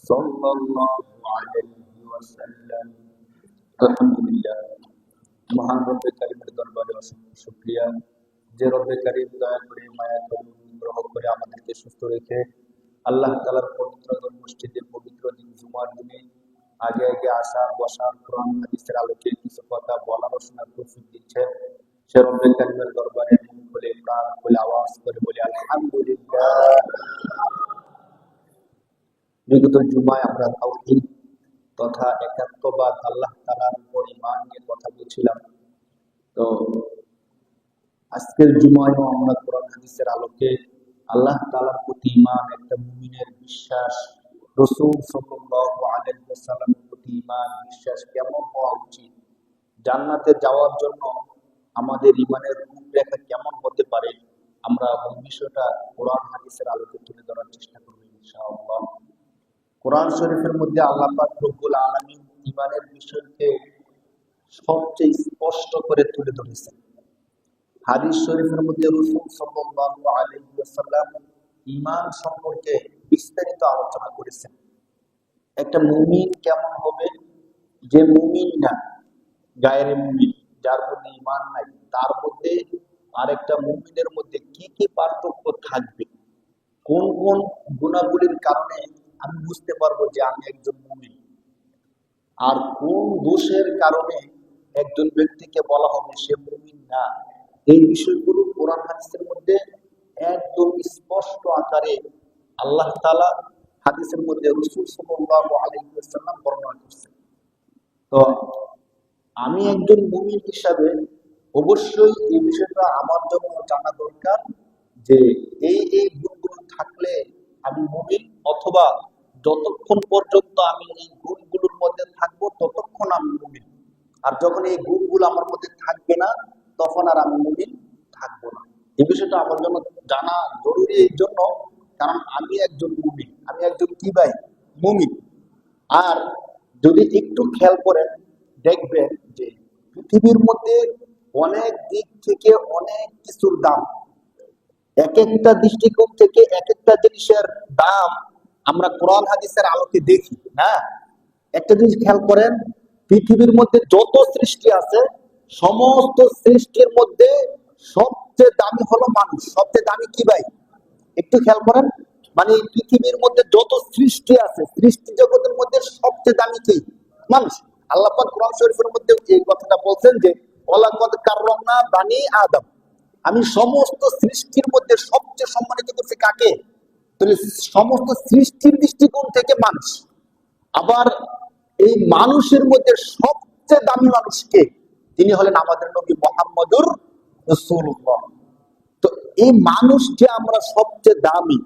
সাল্লাল্লাহু আলাইহি ওয়াসাল্লাম। আলহামদুলিল্লাহ, মহান রব্বে কারিমের দরবারে অসংখ্য শুকরিয়া, যে রব্বে কারিম দয়া করে মায়া করে অনুগ্রহ করে আমাদেরকে সুস্থ রেখে আল্লাহ তাআলার পবিত্র মসজিদে পবিত্র দিন জুমার দিনে আগে আগে আসা বসার কোরআন হাদিসের আলোকে কিছু কথা বলার ও শোনার তৌফিক দিচ্ছে। সে রব্বে কারিমের দরবারে মন খুলে প্রাণ খুলে আওয়াজ করে বলি আলহামদুলিল্লাহ। বিগত জুমায় আমরা তাওহীদ তথা একাত্মবাদ আল্লাহ তাআলার উপর ঈমান নিয়ে কথা বলছিলাম। তো আজকের জুমায়ও আমরা কোরআন হাদিসের আলোকে আল্লাহ তাআলার প্রতি ঈমান, একটা মুমিনের বিশ্বাস, রাসূল সাল্লাল্লাহু আলাইহি ওয়াসাল্লামের প্রতি ঈমান বিশ্বাস কেমন হওয়া উচিত, জান্নাতে যাওয়ার জন্য আমাদের ঈমানের রূপরেখা কেমন হতে পারে, আমরা ওই বিষয়টা কোরআন হাদিসের আলোকে তুলে ধরার চেষ্টা করব ইনশাআল্লাহ। কোরআন শরীফের মধ্যে আল্লাহ পাক রব্বুল আলামিন ঈমানের বিষয়কে সবচেয়ে স্পষ্ট করে তুলে ধরেছেন। হাদিস শরীফের মধ্যে রাসূল সাল্লাল্লাহু আলাইহি ওয়াসাল্লাম ঈমান সম্পর্কে বিস্তারিত আলোচনা করেছেন। একটা মুমিন কেমন হবে, যে মুমিন না, গায়রে মুমিন, যার মধ্যে ঈমান নাই, তার মধ্যে আরেকটা মুমিনের মধ্যে কি কি পার্থক্য থাকবে, কোন কোন গুণাবলীর কারণে আমি বুঝতে পারবো যে আমি একজন মুমিন, আর কোন দোষের কারণে একজন ব্যক্তিকে বলা হবে সে মুমিন না। এই বিষয়গুলো কোরআন হাদিসের মধ্যে একদম স্পষ্ট আকারে আল্লাহ তাআলা হাদিসের মধ্যে রাসূল সাল্লাল্লাহু আলাইহি ওয়াসাল্লাম বর্ণনা করেছেন। তো আমি একজন মুমিন হিসাবে অবশ্যই এই বিষয়টা আমার জন্য জানা দরকার যে এই গুণগুলো থাকলে আমি মুমিন, অথবা যতক্ষণ পর্যন্ত আমি এই গুণগুলোর মধ্যে থাকবো ততক্ষণ আমি মুমিন, আর যখন এই গুণগুলো আমার মধ্যে থাকবে না তখন আর আমি মুমিন থাকবো না। এই বিষয়টা আমার জন্য জানা জরুরি এই জন্য, কারণ আমি একজন মুমিন, আমি একজন কি ভাই, মুমিন। আর যদি একটু খেয়াল করেন দেখবেন যে পৃথিবীর মধ্যে অনেক দিক থেকে অনেক কিছুর দাম, এক একটা দৃষ্টিকোণ থেকে এক একটা জিনিসের দাম আমরা কোরআন হাদিসের আলোকে দেখি না। একটা জিনিস খেয়াল করেন, পৃথিবীর মধ্যে যত সৃষ্টি আছে সমস্ত সৃষ্টির মধ্যে সবচেয়ে দামি হলো মানুষ। সবচেয়ে দামি কি ভাই, একটু খেয়াল করেন, মানে পৃথিবীর মধ্যে যত সৃষ্টি আছে সৃষ্টি জগতের মধ্যে সবচেয়ে দামি কি, মানুষ। আল্লাহ পাক কোরআন শরীফের মধ্যে এই কথাটা বলছেন যে ওয়ালাকাদ কাররামনা বানি আদম, আমি সমস্ত সৃষ্টির মধ্যে সবচেয়ে সম্মানিত করছি কাকে, তাহলে সমস্ত সৃষ্টির দৃষ্টিকোণ থেকে মানুষ। আবার এই মানুষের মধ্যে সবচেয়ে দামি মানুষকে, তিনি হলেন আমাদের নবী মুহাম্মদুর রাসূলুল্লাহ। তো এই মানুষ যে আমরা সবচেয়ে দামি,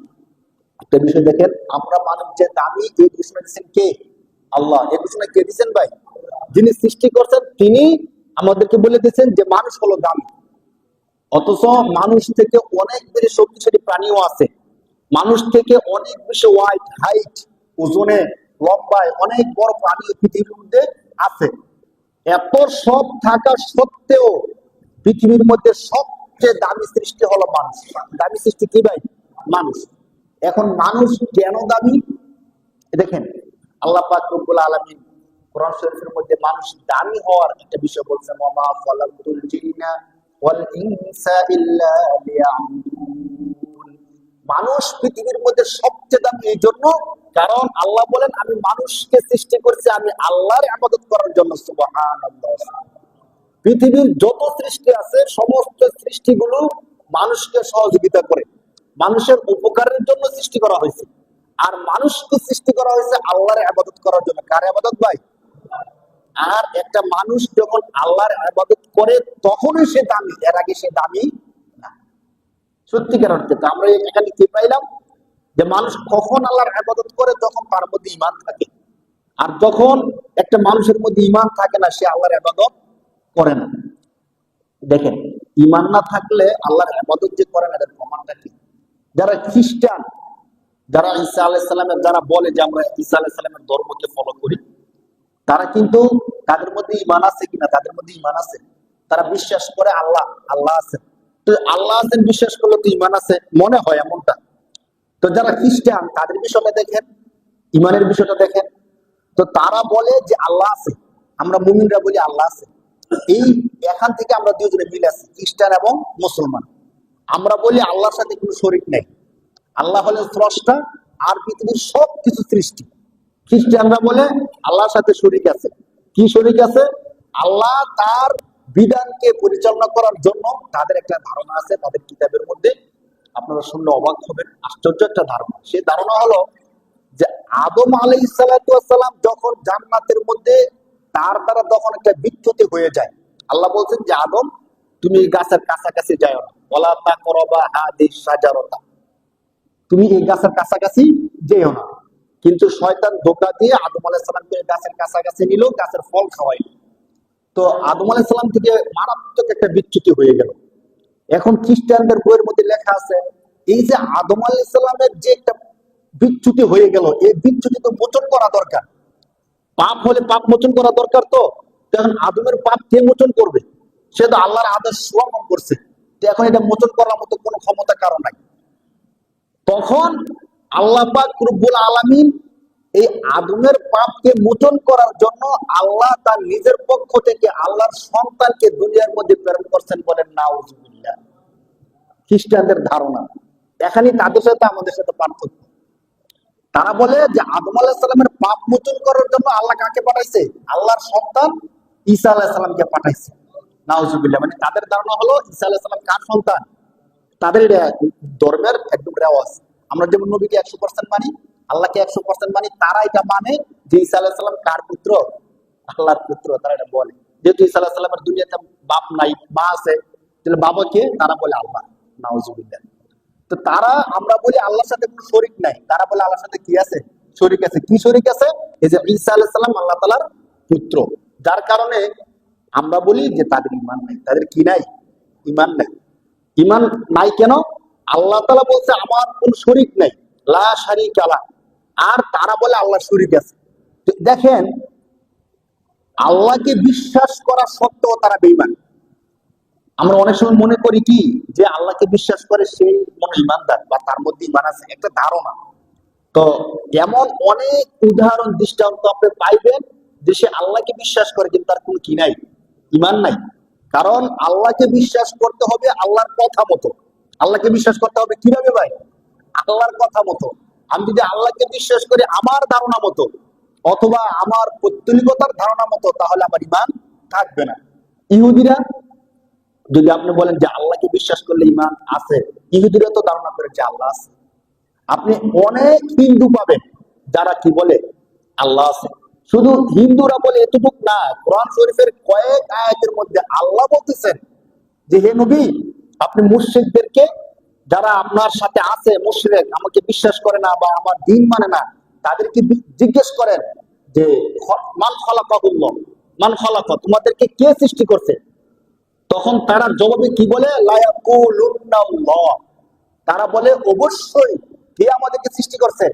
একটা বিষয় দেখেন, আমরা মানুষ যে দামি এই ঘোষণা দিচ্ছেন কে, আল্লাহ। এই ঘোষণা কে দিচ্ছেন ভাই, যিনি সৃষ্টি করছেন তিনি আমাদেরকে বলে দিচ্ছেন যে মানুষ হলো দামি। অথচ মানুষ থেকে অনেক বেশি শক্তিশালী প্রাণীও আছে, মানুষ থেকে অনেক বেশি ওয়াইড হাইট, ওজনে লম্বায় অনেক বড় প্রাণী পৃথিবীর মধ্যে আছে। এত সব থাকা সত্ত্বেও পৃথিবীর মধ্যে সবচেয়ে দামি সৃষ্টি হলো মানুষ। দামি সৃষ্টি কি ভাই, মানুষ। এখন মানুষ কেন দামি, দেখেন আল্লাহ পাক রব্বুল আলামিন কোরআন শরীফের মধ্যে মানুষ দামি হওয়ার একটা বিষয় বলছেন, ওয়া মা খালাকতুল জিন্না ওয়াল ইনসা ইল্লা লিয়াবুদুন। মানুষ পৃথিবীর মধ্যে সবচেয়ে দামি এই জন্য কারণ আল্লাহ বলেন আমি মানুষকে সৃষ্টি করেছি আমি আল্লাহর ইবাদত করার জন্য। সুবহানাল্লাহ। পৃথিবীর যত সৃষ্টি আছে সমস্ত সৃষ্টিগুলো মানুষকে সহযোগিতা করে, মানুষের উপকারের জন্য সৃষ্টি করা হয়েছে। আর মানুষকে সৃষ্টি করা হয়েছে আল্লাহর ইবাদত করার জন্য। কার ইবাদত ভাই, আর একটা মানুষ যখন আল্লাহর ইবাদত করে তখনই সে দামি, এর আগে সে দামি না। সত্যিকার অর্থে তো আমরা এখানে কি পাইলাম, যে মানুষ কখন আল্লাহর ইবাদত করে, যখন তার মধ্যে ঈমান থাকে। আর যখন একটা মানুষের মধ্যে ঈমান থাকে না, সে আল্লাহর ইবাদত করে না। দেখেন, ঈমান না থাকলে আল্লাহর ইবাদত যে করে না, এর প্রমাণটা কি? যারা খ্রিস্টান, যারা ঈসা আলাইহিস সালামের, যারা বলে যে আমরা ঈসা আলাইহিস সালামের ধর্মকে ফলো করি, তারা কিন্তু তাদের মধ্যে ঈমান আছে কিনা, তাদের মধ্যে ঈমান আছে। তারা বিশ্বাস করে আল্লাহ আল্লাহ আছেন। তো আল্লাহ আছেন বিশ্বাস করলে তো ঈমান আছে মনে হয় এমনটা। তো যারা খ্রিস্টান তাদের বিষয়টা দেখেন, ইমানের বিষয়টা দেখেন। তো তারা বলে যে আল্লাহ আছে, আমরা মুমিনরা বলি আল্লাহ আছে। এই এখান থেকে আমরা দুজনে মিলে আছি, খ্রিস্টান এবং মুসলমান। আমরা বলি আল্লাহর সাথে কোনো শরীক নেই, আল্লাহ হলেন স্রষ্টা, আর পৃথিবীর সব কিছু সৃষ্টি। খ্রিস্টানরা বলে আল্লাহর সাথে শরীক আছে। কি শরীক আছে? আল্লাহ তার বিধানকে পরিচালনা করার জন্য তাদের একটা ধারণা আছে তাদের কিতাবের মধ্যে। আপনারা শুনলে অবাক হবেন, আশ্চর্য একটা ধারণা। সেই ধারণা হলো যে আদম আলাইহিস সালাম যখন জান্নাতের মধ্যে তার দ্বারা তখন একটা বিচ্যুতি হয়ে যায়, আল্লাহ বলছেন যে আদম তুমি এই গাছের কাছাকাছি যাও না, ওয়ালা তাকরাবা হাদিস শাজারাতা, তুমি এই গাছের কাছাকাছি যেও না। কিন্তু শয়তান ধোঁকা দিয়ে আদম আলাইহিস সালামকে গাছের কাছাকাছি নিল, গাছের ফল খাওয়াইল। তো আদম আলাইহিস সালাম থেকে মারাত্মক একটা বিচ্যুতি হয়ে গেল। এখন খ্রিস্টানদের বইয়ের মধ্যে লেখা আছে এই যে আদম আলাইহিস সালামের যে একটা বিচ্যুতি হয়ে গেল, এই বিচ্যুতি তো মোচন করা দরকার। পাপ হলে পাপ মোচন করা দরকার। তো এখন আদমের পাপ কে মোচন করবে? সে তো আল্লাহর আদেশ লঙ্ঘন করছে। তো এখন এটা মোচন করার মতো কোনো ক্ষমতা কারো নাই। তখন আল্লাহ পাক রব্বুল আলামিন এই আদমের পাপকে মোচন করার জন্য আল্লাহ তার নিজের পক্ষ থেকে আল্লাহর সন্তানকে দুনিয়ার মধ্যে প্রেরণ করছেন, বলেন নাউজুবিল্লাহ। খ্রিস্টানদের ধারণা এখানেই তাদের সাথে আমাদের সাথে পার্থক্য। তারা বলে যে আদম আলাইহিস সালামের পাপ মোচন করার জন্য আল্লাহ কাকে পাঠাইছে? আল্লাহর সন্তান ঈসা আলাইহিস সালামকে পাঠাইছে। নাউজুবিল্লাহ। মানে তাদের ধারণা হলো ঈসা আলাইহিস সালাম কার সন্তান? তাদের এটা ধর্মের একদম রেওয়াজ। আমরা যেমন নবীকে 100% মানি, আল্লাহকে 100% মানি, তারা এটা মানে যে ঈসা আলাইহিস সালাম কার পুত্র? আল্লাহর পুত্র। তারা এটা বলে যেহেতু ঈসা আলাইহিস সালামের দুনিয়াতে বাপ নাই, মা আছে, তাহলে বাবাকে তারা বলে আল্লাহ। নাউজুবিল্লাহ। তো তারা, আমরা বলি আল্লাহর সাথে কোনো শরীক নাই, তারা বলে আল্লাহর সাথে কি আছে? শরীক আছে। কি শরীক আছে? এই যে ঈসা আলাইহিস সালাম আল্লাহ তাআলার পুত্র। যার কারণে আমরা বলি যে তাদের ঈমান নাই। তাদের কি নাই? ঈমান নাই। ঈমান নাই কেন? আল্লাহ তাআলা বলছে আমার কোন শরীক নাই, লা শারীকা লাহ। আর তারা বলে আল্লাহর শরীক আছে। তো দেখেন, আল্লাহকে বিশ্বাস করা সত্ত্বেও তারা বেঈমান। আমরা অনেক সময় মনে করি কি যে আল্লাহকে বিশ্বাস করে সেই মনে ইমানদার বা তার মধ্যে ইমান আছে, একটা ধারণা। তো এমন অনেক উদাহরণ দৃষ্টান্ত আপনি পাইবেন যে সে আল্লাহকে বিশ্বাস করে কিন্তু তার কোনো কি নাই? ইমান নাই। কারণ আল্লাহকে বিশ্বাস করতে হবে আল্লাহর কথা মতো। আল্লাহকে বিশ্বাস করতে হবে কিভাবে ভাই? আল্লাহর কথা মতো। আমি যদি আল্লাহকে বিশ্বাস করি আমার ধারণা মতো অথবা আমার পৌত্তলিকতার ধারণা মতো, তাহলে আমার ইমান থাকবে না। ইহুদিরা, যদি আপনি বলেন যে আল্লাহকে বিশ্বাস করলে ইমান আছে, ইহুদিরা তো ধারণা করে যে আল্লাহ আছে। আপনি অনেক হিন্দু পাবেন যারা কি বলে আল্লাহ আছে। শুধু হিন্দুরা বলে এতটুক না, কোরআন শরীফের কয়েক আয়াতের মধ্যে আল্লাহ বলতেছেন যে হে নবী, আপনি মুশরিকদেরকে, যারা আপনার সাথে আছে মুশরিক, আমাকে বিশ্বাস করে না বা আমার দ্বীন মানে না, তাদেরকে জিজ্ঞেস করেন যে মান খালাকাহুল্লাহ, মান খালাকা, তোমাদেরকে কে সৃষ্টি করছে? তখন তারা জবাবে কি বলে? লা ইয়াকুলুন্নাল্লাহ। তারা বলে অবশ্যই কে আমাদেরকে সৃষ্টি করছে।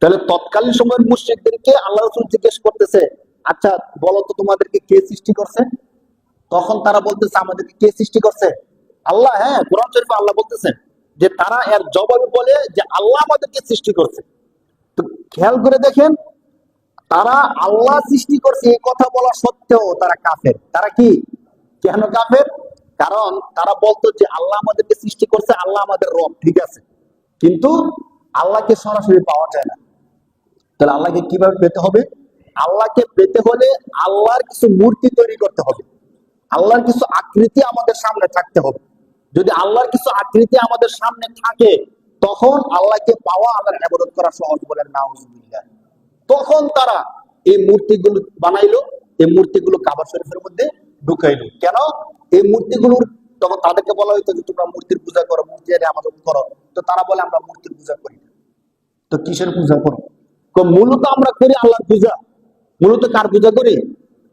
তাহলে তৎকালীন সময়ের মুশরিকদেরকে আল্লাহ রাসূল জিজ্ঞেস করতেছে, আচ্ছা বলো তো তোমাদেরকে কে সৃষ্টি করছে? তখন তারা বলতেছে আমাদেরকে কে সৃষ্টি করছে? আল্লাহ। হ্যাঁ, কোরআন শরীফে আল্লাহ বলতেছেন যে তারা এর জবাবে বলে যে আল্লাহ আমাদেরকে সৃষ্টি করছে। তো খেয়াল করে দেখেন, তারা আল্লাহ সৃষ্টি করছে এই কথা বলা সত্ত্বেও তারা কাফের। তারা কি? কেন কাফের? কারণ তারা বলতো যে আল্লাহ আমাদেরকে সৃষ্টি করছে, আল্লাহ আমাদের রব, ঠিক আছে, কিন্তু আল্লাহকে সরাসরি পাওয়া যায় না। তাহলে আল্লাহকে কিভাবে পেতে হবে? আল্লাহকে পেতে হলে আল্লাহর কিছু মূর্তি তৈরি করতে হবে, আল্লাহর কিছু আকৃতি আমাদের সামনে থাকতে হবে। যদি আল্লাহর কিছু আকৃতি আমাদের সামনে থাকে, তখন আল্লাহকে পাওয়া, আল্লাহর ইবাদত করা সহজ। বলেন নাউজুবিল্লাহ। তখন তারা এই মূর্তিগুলো বানাইলো, এই মূর্তিগুলো কাবা শরীফের মধ্যে ঢুকাইলো। কেন? এই মূর্তিগুলোর, তখন তাদেরকে বলা হইতো যে তোমরা মূর্তির পূজা করো, মূর্তির ইবাদত করো। তো তারা বলে আমরা মূর্তির পূজা করি না। তো কিসের পূজা করো? মূলত আমরা করি আল্লাহর পূজা। মূলত কার পূজা করি?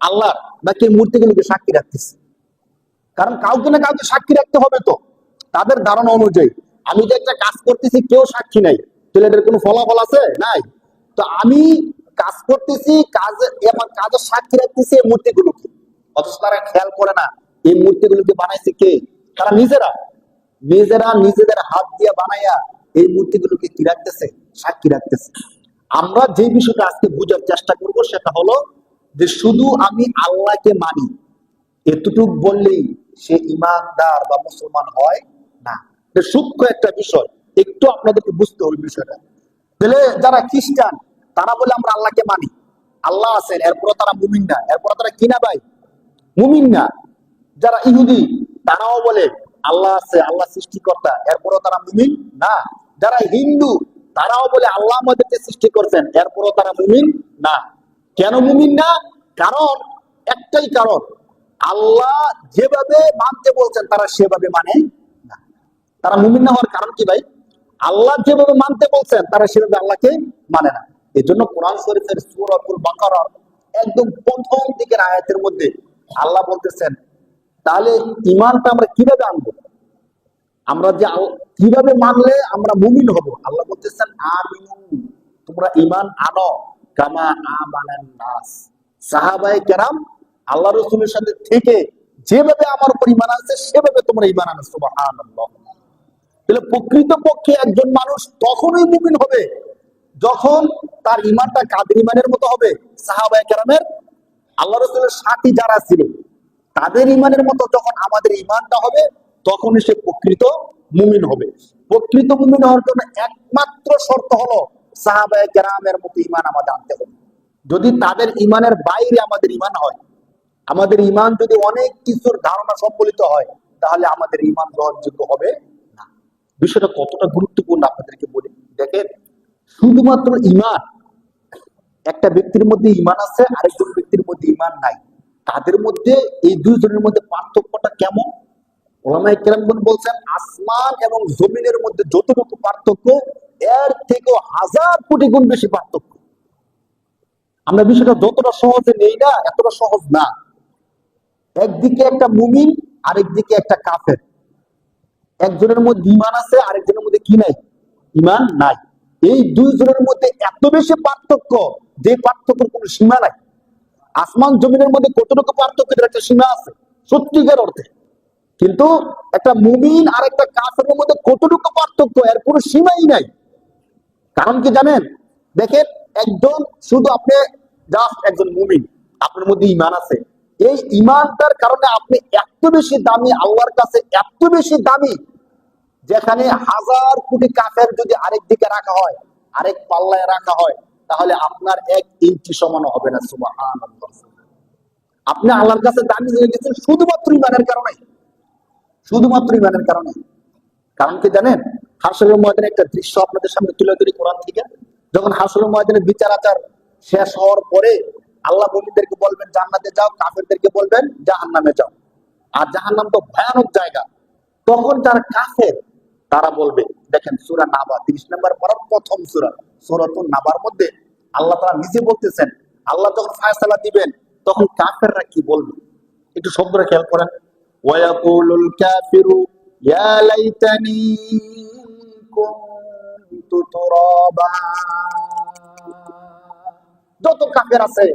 আল্লাহ। নাকি মূর্তিগুলোকে সাক্ষী রাখতেছি? কারণ কাউকে না কাউকে সাক্ষী রাখতে হবে। তো তাদের ধারণা অনুযায়ী আমি যে একটা কাজ করতেছি কেউ সাক্ষী নাই, তাহলে এটার কোনো ফলাফল আছে? নাই। তো আমি কাজ করতেছি, কাজে আমার কাজের সাক্ষী রাখতেছি এই মূর্তিগুলোকে, অথচ তারা খেয়াল করে না এই মূর্তিগুলোকে বানাইছে কে? তারা নিজেরা নিজেদের হাত দিয়ে বানাইয়া এই মূর্তিগুলোকে কি রাখতেছে? সাক্ষী রাখতেছে। আমরা যে বিষয়টা আজকে বোঝার চেষ্টা করব সেটা হলো যে শুধু আমি আল্লাহকে মানি এতটুক বললেই সে ইমানদার বা মুসলমান হয় না। এটা সূক্ষ্ম একটা বিষয়, একটু আপনাদেরকে বুঝতে হবে বিষয়টা। তাহলে যারা খ্রিস্টান তারা বলে আমরা আল্লাহকে মানি, আল্লাহ আছেন, এরপর তারা মুমিন না, এরপর তারা কিনা ভাই মুমিন না। যারা ইহুদি তারাও বলে আল্লাহ আছে, আল্লাহ সৃষ্টিকর্তা, এরপরও তারা মুমিন না। যারা হিন্দু তারাও বলে আল্লাহ আমাদেরকে সৃষ্টি করছেন, এরপরও তারা মুমিন না। কেন মুমিন না? কারণ একটাই কারণ, আল্লাহ যেভাবে মানতে বলছেন তারা সেভাবে মানে না। তারা মুমিন না হওয়ার কারণ কি ভাই? আল্লাহ যেভাবে মানতে বলছেন তারা সেভাবে আল্লাহকে মানে না। এই জন্য কোরআন শরীফের সূরাতুল বাকারার একদম প্রথম দিকের আয়াতের মধ্যে আল্লাহ বলতেছেন, তাহলে ইমানটা আমরা কিভাবে আনবো? আমরা যে কিভাবে মানলে আমরা মুমিন হব? আল্লাহ বলতেছেন আমিনু, তোমরা ইমান আনো কামা আমানান নাস। সাহাবায়ে কেরাম আল্লাহ রাসূলের সাথে থেকে যেভাবে আমার উপর ইমান আছে সেভাবে তোমরা ইমান আনো। সুবহানাল্লাহ। তাহলে প্রকৃতপক্ষে একজন মানুষ তখনই মুমিন হবে যখন তার ইমানটা কাদের ইমানের মতো হবে? সাহাবায়ে কেরামের, আল্লাহ রাসূলের সাথী যারা ছিল তাদের ইমানের মতো যখন আমাদের ইমানটা হবে তখনই সে প্রকৃত মুমিন হবে। প্রকৃত মুমিন হওয়ার জন্য একমাত্র শর্ত হলো সাহাবায়ে কেরামের মতো ইমান আমাদের আনতে হবে। যদি তাদের ইমানের বাইরে আমাদের ইমান হয়, আমাদের ইমান যদি অনেক কিছুর ধারণা সম্বলিত হয়, তাহলে আমাদের ইমান গ্রহণযোগ্য হবে না। বিষয়টা কতটা গুরুত্বপূর্ণ আপনাদেরকে বলি। দেখেন, শুধুমাত্র ইমান, একটা ব্যক্তির মধ্যে ইমান আছে, আরেকজন ব্যক্তির মধ্যে ইমান নাই, তাদের মধ্যে এই দুইজনের মধ্যে পার্থক্যটা কেমন? ওলামায়ে কেরামগণ বলছেন আসমান এবং জমিনের মধ্যে যতটুকু পার্থক্য, এর থেকেও হাজার কোটি গুণ বেশি পার্থক্য। আমরা বিষয়টা যতটা সহজে নেই না, এতটা সহজ না। একদিকে একটা মুমিন, আরেকদিকে একটা কাফের। একজনের মধ্যে ইমান আছে, আরেকজনের মধ্যে কি নাই? ইমান নাই। এই দুইজনের মধ্যে এত বেশি পার্থক্য, যে পার্থক্যের কোনো সীমা নাই। আসমান জমিনের মধ্যে কতটুকু পার্থক্য, একটা সীমা আছে সত্যিকার অর্থে। কিন্তু একটা মুমিন আর একটা কাফেরের মধ্যে কতটুকু পার্থক্য, এর কোনো সীমাই নাই। কারণ কি জানেন? দেখেন, একজন শুধু আপনি জাস্ট একজন মুমিন, আপনার মধ্যে ইমান আছে, এই ইমানটার কারণে আপনি এত বেশি দামি আল্লাহর কাছে, এত বেশি দামি, যেখানে হাজার কোটি কাফের যদি আরেক দিকে রাখা হয়, আরেক পাল্লায় রাখা হয়, তাহলে আপনার 1 ইঞ্চি সমানও হবে না। সুবহানাল্লাহ। আপনি আল্লাহর কাছে দামি হয়ে গেছেন শুধুমাত্র ইমানের কারণে, শুধুমাত্র ইমানের কারণে। কারণ কি জানেন? হাশরের ময়দানে একটা দৃশ্য আপনাদের সামনে তুলে ধরি কোরআন থেকে। যখন হাশরের ময়দানে বিচার আচার শেষ হওয়ার পরে আল্লাহ মুমিনদেরকে বলবেন জান্নাতে যাও, কাফেরদেরকে বলবেন জাহান্নামে যাও। আর জাহান্নাম তো ভয়ানক জায়গা। তখন যারা কাফের তারা বলবে, দেখেন সূরা নাবা 30 নম্বর পারার প্রথম সূরা, সূরাতুন নাবার মধ্যে আল্লাহ তাআলা নিজে বলতেছেন, আল্লাহ যখন ফায়সালা দিবেন তখন কাফেররা কি বলবে? একটু শব্দটা খেয়াল করেন। ওয়ায়াকুলুল কাফিরু ইয়া লাইতানি কুনতু তুরাবা। যত কাফের আছে,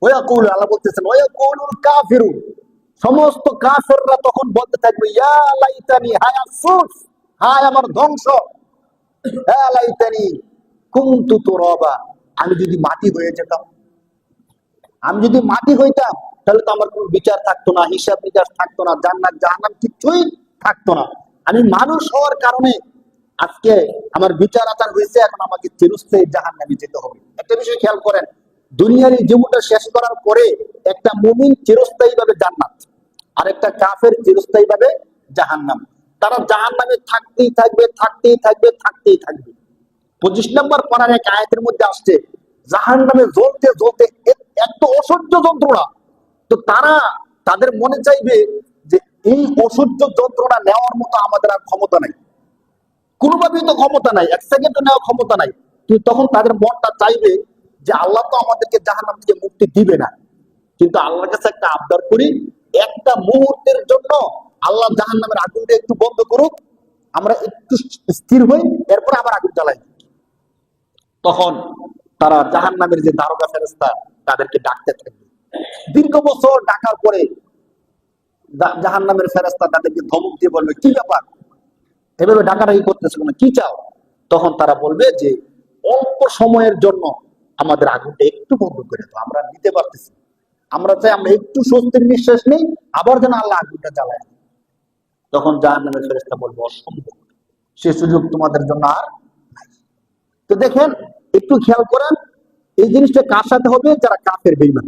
ওয়ায়াকুল, আল্লাহ বলতেছেন ওয়ায়াকুলুল কাফিরু, সমস্ত কাফেররা তখন বলতে থাকবে ইয়া লাইতানি, হায় আফসোস, হায় আমার ধ্বংস, ইয়া লাইতানি কুনতু তুরাবা, আমি যদি মাটি হয়ে যেতাম, আমি যদি মাটি হইতাম তাহলে তো আমার কোনো বিচার থাকতো না, হিসাব নিকাশ থাকতো না, জান্নাত জাহান্নাম কিছুই থাকতো না। আমি মানুষ হওয়ার কারণে আজকে আমার বিচার আচার হয়েছে, এখন আমাকে চিরস্থায়ী জাহান্নামে যেতে হবে। একটা বিষয় খেয়াল করেন, দুনিয়ার এই জীবনটা শেষ করার পরে একটা মুমিন চিরস্থায়ী ভাবে জান্নাত, আর একটা কাফের চিরস্থায়ী ভাবে জাহান্নাম। তারা জাহান্নামে থাকতেই থাকবে, থাকতেই থাকবে, থাকতেই থাকবে। 25 নম্বর পারার এক আয়াতের মধ্যে আসছে জাহান্নামে জ্বলতে জ্বলতে এত অসহ্য যন্ত্রণা, তো তারা, তাদের মনে চাইবে যে এই অসহ্য যন্ত্রণা নেওয়ার মতো আমাদের আর ক্ষমতা নাই, কোনোভাবেই তো ক্ষমতা নাই, 1 সেকেন্ডও নেওয়ার ক্ষমতা নাই। কিন্তু তখন তাদের মনটা চাইবে যে আল্লাহ তো আমাদেরকে জাহান্নাম থেকে মুক্তি দিবে না, কিন্তু আল্লাহর কাছে একটা আবদার করি, একটা মুহূর্তের জন্য আল্লাহ জাহান্নামের আগুনটা একটু বন্ধ করুক, আমরা একটু স্থির হই, এরপর আবার আগুন জ্বালাই। তখন তারা জাহান্নামের যে দারোগা ফেরেশতা তাদেরকে ডাকতে থাকবে। দীর্ঘ বছর ডাকার পরে জাহান্নামের ফেরেশতা তাদেরকে ধমক দিয়ে বলবে, কি ব্যাপার, এভাবে ডাকাডাকি করতেছে কেন, কি চাও? তখন তারা বলবে যে অল্প সময়ের জন্য আমাদের আগুনটা একটু বন্ধ করে দাও, আমরা নিতে পারতেছি, আমরা চাই আমরা একটু স্বস্তির নিঃশ্বাস নেই, আবার যেন আল্লাহ আগুনটা জ্বালায়। তখন জাহান্নামের ফেরেশতা বলবে অসম্ভব, সে সুযোগ তোমাদের জন্য আর নাই। তো দেখেন, একটু খেয়াল করেন, এই জিনিসটা কার সাথে হবে? যারা কাফের, বেঈমান।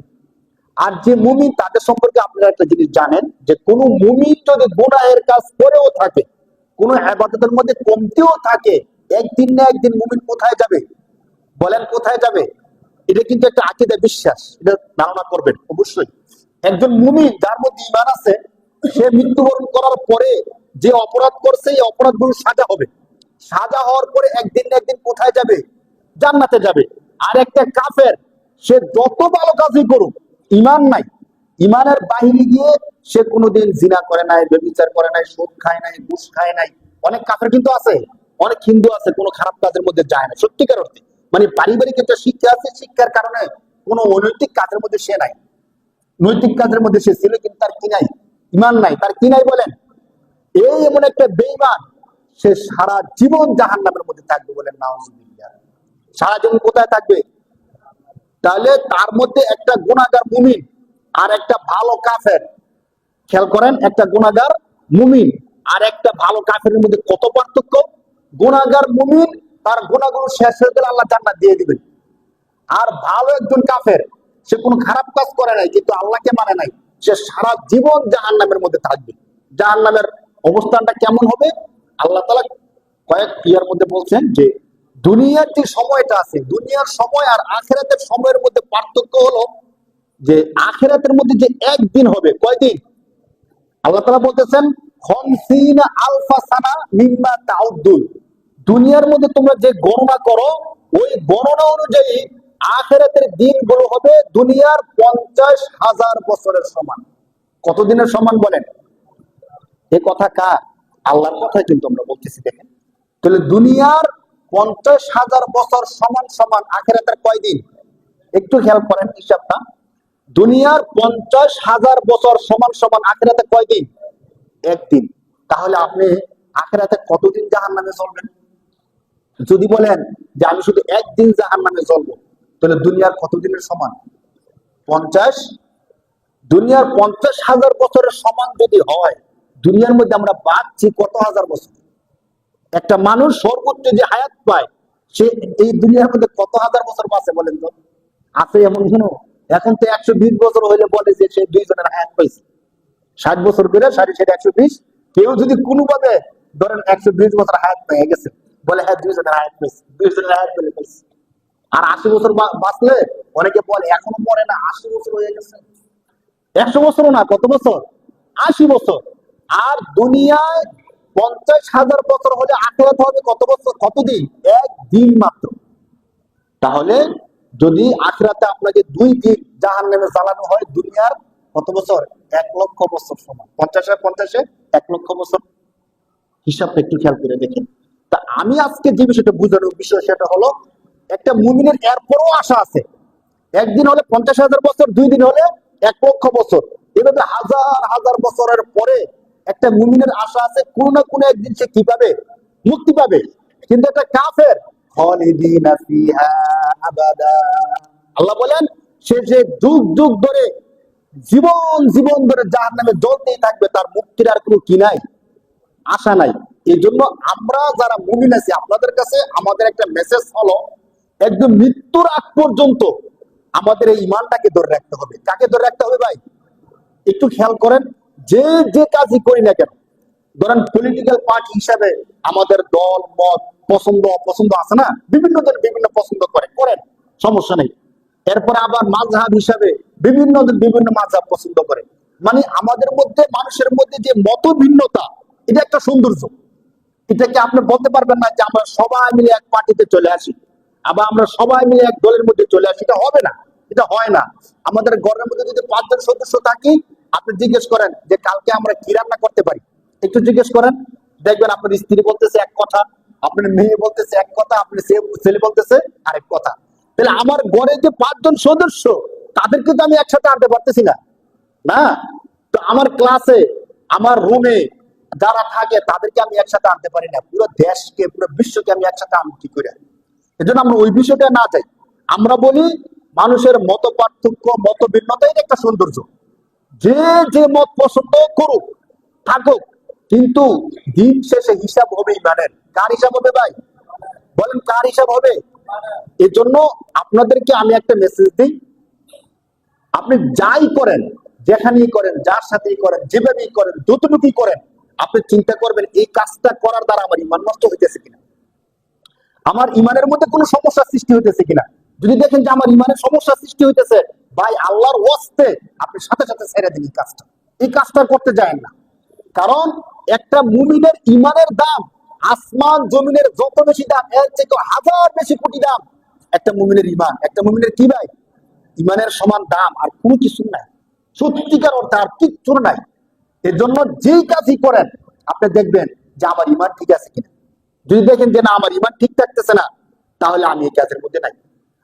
আর যে মুমিন, তাদের সম্পর্কে আপনারা একটা জিনিস জানেন, যে কোন মুমিন যদি গুনাহের কাজ করেও থাকে, কোন ইবাদতের মধ্যে কমতিও থাকে, একদিন না একদিন মুমিন কোথায় যাবে? বলেন কোথায় যাবে? এটা কিন্তু একটা আকীদা, বিশ্বাস, এটা ধারণা করবেন অবশ্যই। একজন মুমিন যার মধ্যে ঈমান আছে, সে মৃত্যুবরণ করার পরে যে অপরাধ করছে, এই অপরাধগুলো সাজা হবে। সাজা হওয়ার পরে একদিন না একদিন কোথায় যাবে? জান্নাতে যাবে। আর একটা কাফের, সে যত ভালো কাজই করুক, ঈমান নাই, ঈমানের বাহিরে গিয়ে সে কোনোদিন জিনা করে নাই, ব্যভিচার করে নাই, সুদ খায় নাই, ঘুষ খায় নাই। অনেক কাফের কিন্তু আছে, অনেক হিন্দু আছে, কোনো খারাপ কাজের মধ্যে যায় না সত্যিকার অর্থে। মানে পারিবারিক একটা শিক্ষা আছে, শিক্ষার কারণে কোনো অনৈতিক কাজের মধ্যে সে নাই, নৈতিক কাজের মধ্যে সে ছিল, কিন্তু তার কি নাই? ঈমান নাই। তার কি নাই বলেন? এই এমন একটা বেঈমান, সে সারা জীবন জাহান্নামের মধ্যে থাকবে, বলেন নাউজুবিল্লাহ। সারা জীবন কোথায় থাকবে? তাহলে তার মধ্যে একটা গুনাহগার মুমিন আর একটা ভালো কাফের, খেয়াল করেন, একটা গুনাহগার মুমিন আর একটা ভালো কাফেরের মধ্যে কত পার্থক্য! গুনাহগার মুমিন, তার গুনাহগুলো শেষ হয়ে গেলে আল্লাহ জান্নাত দিয়ে দিবেন। আর ভালো একজন কাফের, সে কোনো খারাপ কাজ করে নাই, কিন্তু আল্লাহকে মানে নাই, সে সারা জীবন জাহান্নামের মধ্যে থাকবে। জাহান্নামের অবস্থানটা কেমন হবে? আল্লাহ তাআলা কয়েক ইয়ার মধ্যে বলছেন যে দুনিয়ার যে সময়টা আছে, দুনিয়ার সময় আর আখিরাতের সময়ের মধ্যে পার্থক্য হলো যে আখিরাতের মধ্যে যে একদিন হবে, কয়দিন? আল্লাহ তাআলা বলতেছেন খামসিনা আলফা সানা মিম্মা তাউদ্দুন। দুনিয়ার মধ্যে তোমরা যে গণনা করো, ওই গণনা অনুযায়ী আখিরাতের দিনগুলো হবে দুনিয়ার 50,000 বছরের সমান। কত দিনের সমান বলেন? এই কথা কার? আল্লাহর কথাই কিন্তু আমরা বলতেছি। দেখেন, তাহলে দুনিয়ার 50,000 বছর সমান সমান আখিরাতের কয়দিন? একটু খেয়াল করেন হিসাবটা। দুনিয়ার 50,000 বছর সমান সমান আখিরাতে কয়দিন? একদিন। তাহলে আপনি আখিরাতে কতদিন জাহান্নামে চলবেন? যদি বলেন যে আমি শুধু একদিন জাহান্নামে চলবো, তাহলে দুনিয়ার কতদিনের সমান? 50। দুনিয়ার 50,000 বছরের সমান যদি হয়, দুনিয়ার মধ্যে আমরা বাঁচছি কত হাজার বছর? একটা মানুষ সর্বোচ্চ যে হায়াত পায়, সে এই দুনিয়ার মধ্যে কত হাজার বছর বাঁচে বলেন তো? আছে এমন কোন? এখন তো 120 বছর হইলে বলে যে সে 2 জনের হায়াত পাইছে। 60 বছর করে 60 120। কেউ যদি কোনোভাবে ধরেন 120 বছর হায়াত পেয়ে গেছে, বলে হ্যাঁ 2 জনের হায়াত পেয়েছে, 2 জনের হায়াত পেলে পাইছে। আর 80 বছর বাঁচলে অনেকে বলে এখনো মরে না, 80 বছর হয়ে গেছে। 100 বছরও না, কত বছর? 80 বছর। আর দুনিয়ায় 50,000 বছর হলে আখিরাতে হবে কত বছর? কতদিন? একদিন মাত্র। তাহলে যদি আখিরাতে আপনাকে 2 দিন জাহান্নামে জ্বালানো হয়, দুনিয়ার কত বছর? 1,00,000 বছর সমান। 50 আর 50 1,00,000 বছর। হিসাবটা একটু খেয়াল করে দেখেন। তা আমি আজকে যে বিষয়টা বোঝানোর বিষয়, সেটা হলো একটা মুমিনের এরপরও আশা আছে। একদিন হলে 50,000 বছর, 2 দিন হলে 1,00,000 বছর। এভাবে হাজার হাজার বছরের পরে একটা মুমিনের আশা আছে, কোনো না কোনো একদিন সে কি পাবে? মুক্তি পাবে। কিন্তু একটা কাফের, খালিদিনা ফিহা আবাদা, আল্লাহ বলেন সে যে যুগ যুগ ধরে, জীবন জীবন ধরে জাহান্নামে জ্বলতেই থাকবে, তার মুক্তির আর কোনো কি নাই? আশা নাই। এই জন্য আমরা যারা মুমিন আছি, আপনাদের কাছে আমাদের একটা মেসেজ হলো, একদম মৃত্যুর আগ পর্যন্ত আমাদের এই ইমানটাকে ধরে রাখতে হবে। কাকে ধরে রাখতে হবে ভাই? একটু খেয়াল করেন, যে যে কাজই করি না কেন, ধরেন পলিটিক্যাল পার্টি হিসাবে আমাদের দল মত পছন্দ অপছন্দ আছে না, বিভিন্ন জন বিভিন্ন পছন্দ করেন, সমস্যা নেই। এরপরে আবার মাযহাব হিসাবে বিভিন্ন জন বিভিন্ন মাযহাব পছন্দ করে। মানে আমাদের মধ্যে, মানুষের মধ্যে যে মত ভিন্নতা, এটা একটা সৌন্দর্য। এটাকে আপনি বলতে পারবেন না যে আমরা সবাই মিলে এক পার্টিতে চলে আসি, আবার আমরা সবাই মিলে এক দলের মধ্যে চলে আসি। এটা হবে না, এটা হয় না। আমাদের ঘরের মধ্যে যদি 5 জন সদস্য থাকি, আপনি জিজ্ঞেস করেন যে কালকে আমরা কি রান্না করতে পারি, একটু জিজ্ঞেস করেন, দেখবেন আপনার স্ত্রী বলতেছে এক কথা, আপনার মেয়ে বলতেছে এক কথা, আপনার ছেলে বলতেছে আরেক কথা। তাহলে আমার ঘরে যে 5 জন সদস্য, তাদেরকে তো আমি একসাথে আনতে পারতেছি না, না? তো আমার ক্লাসে, আমার রুমে যারা থাকে, তাদেরকে আমি একসাথে আনতে পারি না। পুরো দেশকে, পুরো বিশ্বকে আমি একসাথে আনতে কি করে? এজন্য আমরা ওই বিষয়টা না যাই। আমরা বলি মানুষের মত পার্থক্য, মত ভিন্নতা এটা একটা সৌন্দর্য। যে যে মত পছন্দ করুক, থাকুক, কিন্তু দিন শেষে হিসাব হবে ইমানের। কার হিসাব হবে ভাই? বলেন কার হিসাব হবে? এই জন্য আপনাদেরকে আমি একটা মেসেজ দিই, আপনি যাই করেন, যেখানেই করেন, যার সাথেই করেন, যেভাবেই করেন, যতটুকুই করেন, আপনি চিন্তা করবেন এই কাজটা করার দ্বারা আমার ইমান নষ্ট হইতেছে কিনা, আমার ইমানের মধ্যে কোনো সমস্যা সৃষ্টি হইতেছে কিনা। যদি দেখেন যে আমার ইমানের সমস্যা সৃষ্টি হইতেছে, ভাই আল্লাহর ওয়াস্তে আপনি সাথে সাথে ছেড়ে দিন এই কাজটা করতে যায়েন না। কারণ একটা মুমিনের ইমানের দাম আসমান জমিনের যত বেশি দাম, এর থেকে হাজার বেশি কোটি দাম একটা মুমিনের ইমান। একটা মুমিনের কি ভাই? ইমানের সমান দাম আর কোনো কিছু নাই, সত্যিকার অর্থে আর কিচ্ছু নাই। এর জন্য যেই কাজই করেন আপনি দেখবেন যে আমার ইমান ঠিক আছে কিনা। যদি দেখেন যে না আমার ইমান ঠিক থাকতেছে না, তাহলে আমি এই কাজের মধ্যে নাই।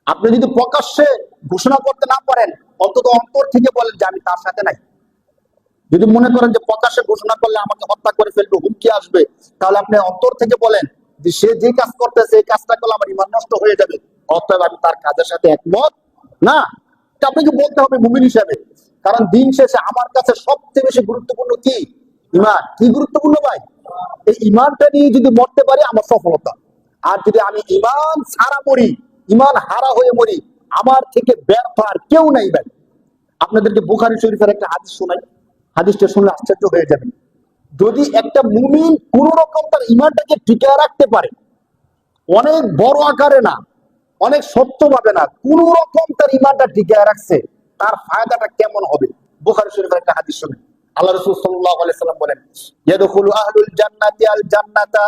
আপনি যদি প্রকাশ্যে ঘোষণা করতে না পারেন, অন্তত অন্তর থেকে বলেন যে আমি তার সাথে নাই। যদি মনে করেন যে প্রকাশ্যে ঘোষণা করলে আমাকে হত্যা করে ফেলবে, হুমকি আসবে, তাহলে আপনি অন্তর থেকে বলেন যে সে যে কাজ করতেছে এই কাজটা করলে আমার ইমান নষ্ট হয়ে যাবে, অতএব আমি তার কাজের সাথে একমত না। এটা আপনাকে বলতে হবে মুমিন হিসাবে। কারণ দিন শেষে আমার কাছে সবচেয়ে বেশি গুরুত্বপূর্ণ কি? ইমান। কি গুরুত্বপূর্ণ ভাই? এই ইমানটা নিয়ে যদি মরতে পারি আমার সফলতা। আর যদি আমি ইমান ছাড়া মরি, ইমান হারা হয়ে মরি, আমার থেকে ব্যর্থ আর কেউ নাই ভাই। আপনাদেরকে বুখারী শরীফের একটা হাদিস শোনাই, হাদিসটা শুনলে আশ্চর্য হয়ে যাবেন। যদি একটা মুমিন কোন রকম তার ইমানটাকে টিকিয়ে রাখতে পারে, অনেক বড় আকারে না, অনেক সত্য ভাবে না, কোন রকম তার ইমানটা টিকিয়ে রাখছে, তার ফায়দাটা কেমন হবে? বুখারী শরীফের একটা হাদিস শুনেন। আল্লাহ রাসূল সাল্লাল্লাহু আলাইহি সাল্লাম বলেন, ইয়াদখুলু আহলুল জান্নাতি আল জান্নাতা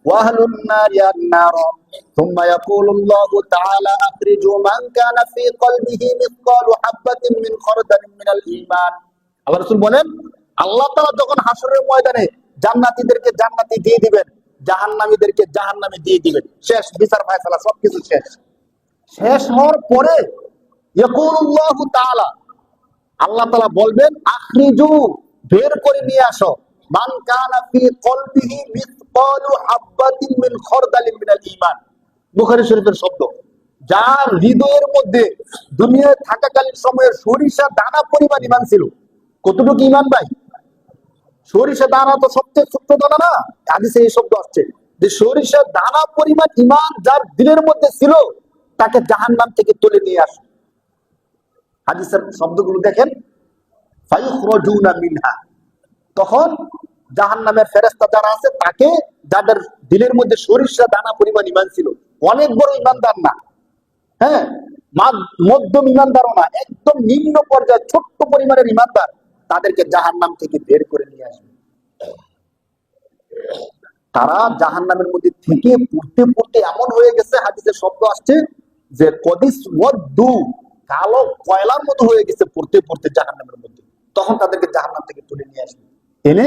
ওয়া আহলুন নারি আন নার থুম্মা ইয়াকুলুল্লাহু তাআলা আখরিজু মান কানা ফি কলবিহি মিসকালু হাববাতিন মিন খারদালিন মিনাল ঈমান। আল্লাহ রাসূল বলেন, আল্লাহ তাআলা যখন হাসরের ময়দানে জান্নাতীদেরকে জান্নাতি দিয়ে দিবেন, জাহান্নামীদেরকে জাহান্নামে দিয়ে দিবেন, শেষ বিচার ফায়সালা সবকিছু শেষ। শেষ হওয়ার পরে ইয়াকুলুল্লাহু তাআলা, আল্লাহ তাআলা বলবেন, আখরিজু, বের করে নিয়ে আসো, মান কানা ফি কলবিহি মিসকালু হাববাতিন মিন খারদালিন মিনাল ঈমান। বুখারী শরীফের শব্দ। যার হৃদয়ের মধ্যে দুনিয়ায় থাকাকালীন সময়ে সরিষা দানা পরিমাণ ঈমান ছিল। কতটুকু ঈমান ভাই? সরিষা দানা তো সবচেয়ে ছোট্ট দানা না? হাদিসে এই শব্দ আসছে যে সরিষা দানা পরিমাণ ঈমান যার দিলের মধ্যে ছিল, তাকে জাহান্নাম থেকে তুলে নিয়ে আসে। হাদিসের শব্দগুলো দেখেন, ফায়ুখরাজুনা মিনহা, তখন জাহান্নামের ফেরেশতা যারা আছে তাকে, যাদের দিলের মধ্যে সরিষা দানা পরিমাণ ঈমান ছিল, অনেক বড় ঈমানদার না, হ্যাঁ, মধ্যম ঈমানদারও না, একদম নিম্ন পর্যায়ে ছোট্ট পরিমাণের ঈমানদার, তাদেরকে জাহান্নাম থেকে বের করে নিয়ে আসবে। তারা জাহান্নামের মধ্যে থেকে পড়তে পড়তে এমন হয়ে গেছে, হাদিসের শব্দ আসছে যে কদিস ওয়াদু, কালো কয়লার মতো হয়ে গেছে পড়তে পড়তে জাহান্নামের মধ্যে। তখন তাদেরকে জাহান্নাম থেকে তুলে নিয়ে আসবে, এনে